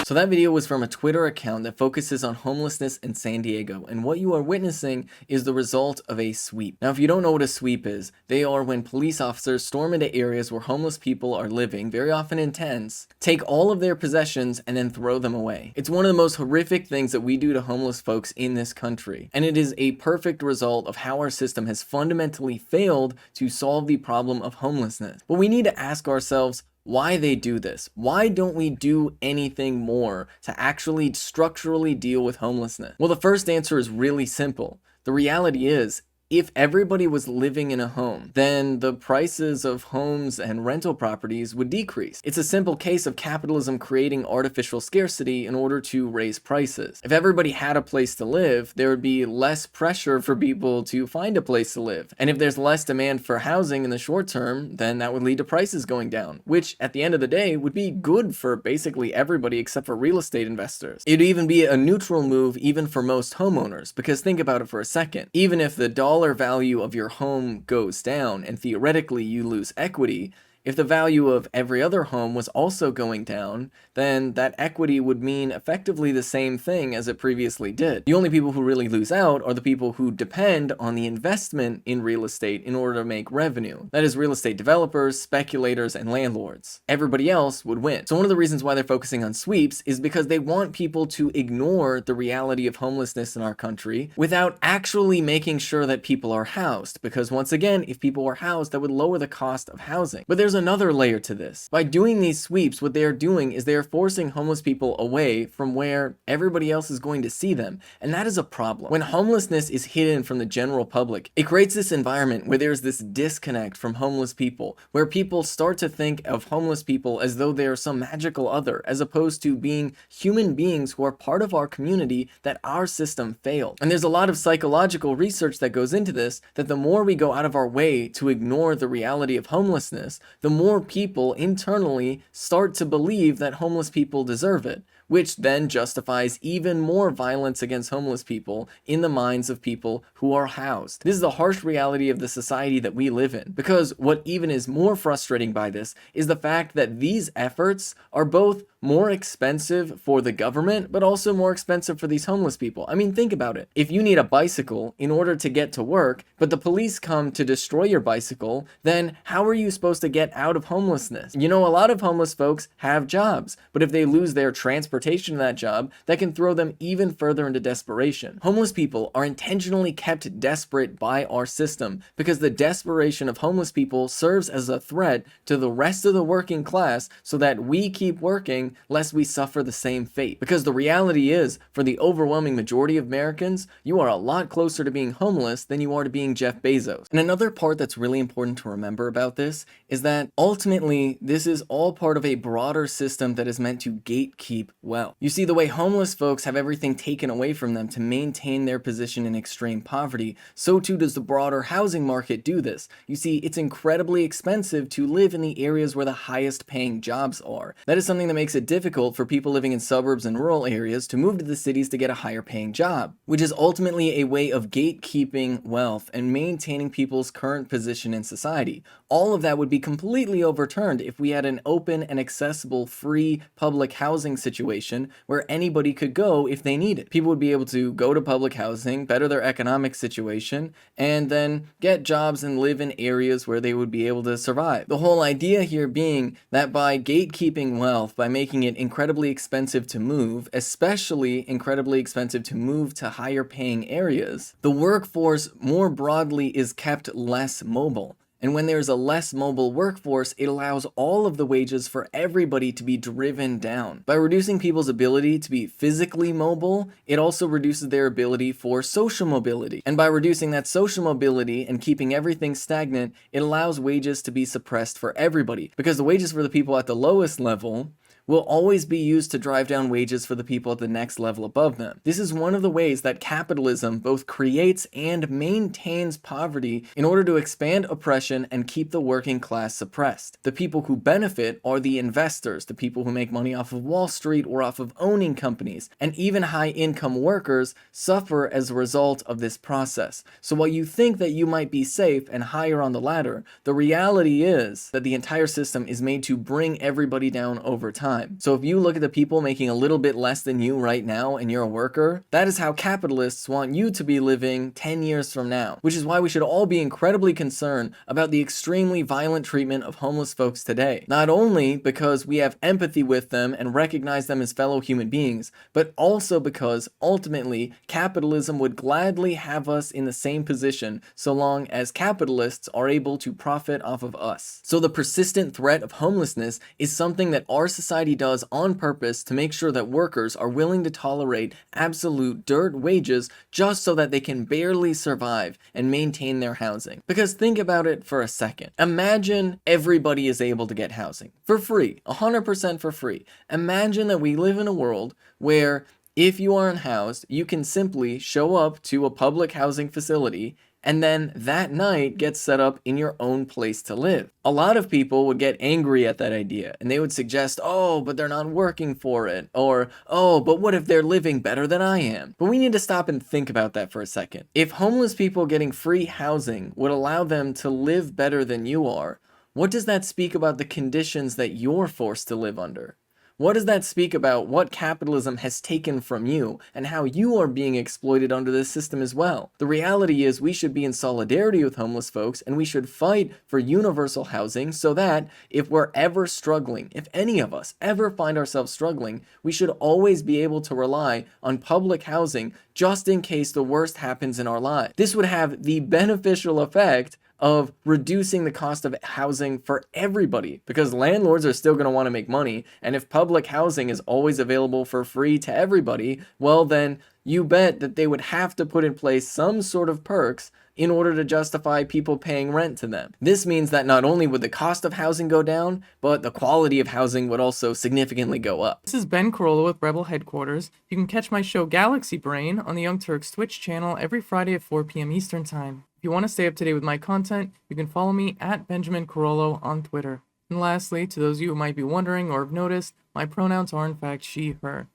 So that video was from a Twitter account that focuses on homelessness in San Diego, and what you are witnessing is the result of a sweep. Now, if you don't know what a sweep is, they are when police officers storm into areas where homeless people are living, very often in tents, take all of their possessions, and then throw them away. It's one of the most horrific things that we do to homeless folks in this country, and it is a perfect result of how our system has fundamentally failed to solve the problem of homelessness. But we need to ask ourselves why they do this. Why don't we do anything more to actually structurally deal with homelessness? Well, the first answer is really simple. The reality is, if everybody was living in a home, then the prices of homes and rental properties would decrease. It's a simple case of capitalism creating artificial scarcity in order to raise prices. If everybody had a place to live, there would be less pressure for people to find a place to live. And if there's less demand for housing in the short term, then that would lead to prices going down, which at the end of the day would be good for basically everybody except for real estate investors. It'd even be a neutral move even for most homeowners, because think about it for a second. Even if the dollar value of your home goes down and theoretically you lose equity, if the value of every other home was also going down, then that equity would mean effectively the same thing as it previously did. The only people who really lose out are the people who depend on the investment in real estate in order to make revenue. That is, real estate developers, speculators, and landlords. Everybody else would win. So one of the reasons why they're focusing on sweeps is because they want people to ignore the reality of homelessness in our country without actually making sure that people are housed. Because once again, if people were housed, that would lower the cost of housing. But there's another layer to this. By doing these sweeps, what they are doing is they are forcing homeless people away from where everybody else is going to see them, and that is a problem. When homelessness is hidden from the general public, it creates this environment where there's this disconnect from homeless people, where people start to think of homeless people as though they are some magical other, as opposed to being human beings who are part of our community that our system failed. And there's a lot of psychological research that goes into this, that the more we go out of our way to ignore the reality of homelessness, the more people internally start to believe that homeless people deserve it, which then justifies even more violence against homeless people in the minds of people who are housed. This is the harsh reality of the society that we live in, because what even is more frustrating by this is the fact that these efforts are both more expensive for the government, but also more expensive for these homeless people. I mean, think about it. If you need a bicycle in order to get to work, but the police come to destroy your bicycle, then how are you supposed to get out of homelessness? You know, a lot of homeless folks have jobs, but if they lose their transportation to that job, that can throw them even further into desperation. Homeless people are intentionally kept desperate by our system because the desperation of homeless people serves as a threat to the rest of the working class so that we keep working lest we suffer the same fate. Because the reality is, for the overwhelming majority of Americans, you are a lot closer to being homeless than you are to being Jeff Bezos. And another part that's really important to remember about this is that ultimately, this is all part of a broader system that is meant to gatekeep wealth. You see, the way homeless folks have everything taken away from them to maintain their position in extreme poverty, so too does the broader housing market do this. You see, it's incredibly expensive to live in the areas where the highest paying jobs are. That is something that makes it difficult for people living in suburbs and rural areas to move to the cities to get a higher paying job, which is ultimately a way of gatekeeping wealth and maintaining people's current position in society. All of that would be completely overturned if we had an open and accessible free public housing situation where anybody could go if they need it. People would be able to go to public housing, better their economic situation, and then get jobs and live in areas where they would be able to survive. The whole idea here being that by gatekeeping wealth, by making it incredibly expensive to move, especially incredibly expensive to move to higher paying areas, the workforce more broadly is kept less mobile. And when there's a less mobile workforce, it allows all of the wages for everybody to be driven down. By reducing people's ability to be physically mobile, it also reduces their ability for social mobility. And by reducing that social mobility and keeping everything stagnant, it allows wages to be suppressed for everybody. Because the wages for the people at the lowest level will always be used to drive down wages for the people at the next level above them. This is one of the ways that capitalism both creates and maintains poverty in order to expand oppression and keep the working class suppressed. The people who benefit are the investors, the people who make money off of Wall Street or off of owning companies, and even high-income workers suffer as a result of this process. So while you think that you might be safe and higher on the ladder, the reality is that the entire system is made to bring everybody down over time. time. So if you look at the people making a little bit less than you right now and you're a worker, that is how capitalists want you to be living 10 years from now, which is why we should all be incredibly concerned about the extremely violent treatment of homeless folks today. Not only because we have empathy with them and recognize them as fellow human beings, but also because ultimately capitalism would gladly have us in the same position so long as capitalists are able to profit off of us. So the persistent threat of homelessness is something that our society does on purpose to make sure that workers are willing to tolerate absolute dirt wages just so that they can barely survive and maintain their housing. Because think about it for a second. Imagine everybody is able to get housing for free, 100% for free. Imagine that we live in a world where if you are unhoused, you can simply show up to a public housing facility and then that night get set up in your own place to live. A lot of people would get angry at that idea and they would suggest, oh, but they're not working for it. Or, oh, but what if they're living better than I am? But we need to stop and think about that for a second. If homeless people getting free housing would allow them to live better than you are, what does that speak about the conditions that you're forced to live under? What does that speak about what capitalism has taken from you and how you are being exploited under this system as well? The reality is we should be in solidarity with homeless folks and we should fight for universal housing so that if we're ever struggling, if any of us ever find ourselves struggling, we should always be able to rely on public housing just in case the worst happens in our lives. This would have the beneficial effect of reducing the cost of housing for everybody because landlords are still going to want to make money. And if public housing is always available for free to everybody, well, then you bet that they would have to put in place some sort of perks in order to justify people paying rent to them. This means that not only would the cost of housing go down, but the quality of housing would also significantly go up. This is Ben Carollo with Rebel Headquarters. You can catch my show Galaxy Brain on the Young Turks Twitch channel every Friday at 4 p.m. Eastern Time. If you want to stay up to date with my content, you can follow me at Benjamin Carollo on Twitter. And lastly, to those of you who might be wondering or have noticed, my pronouns are in fact she, her.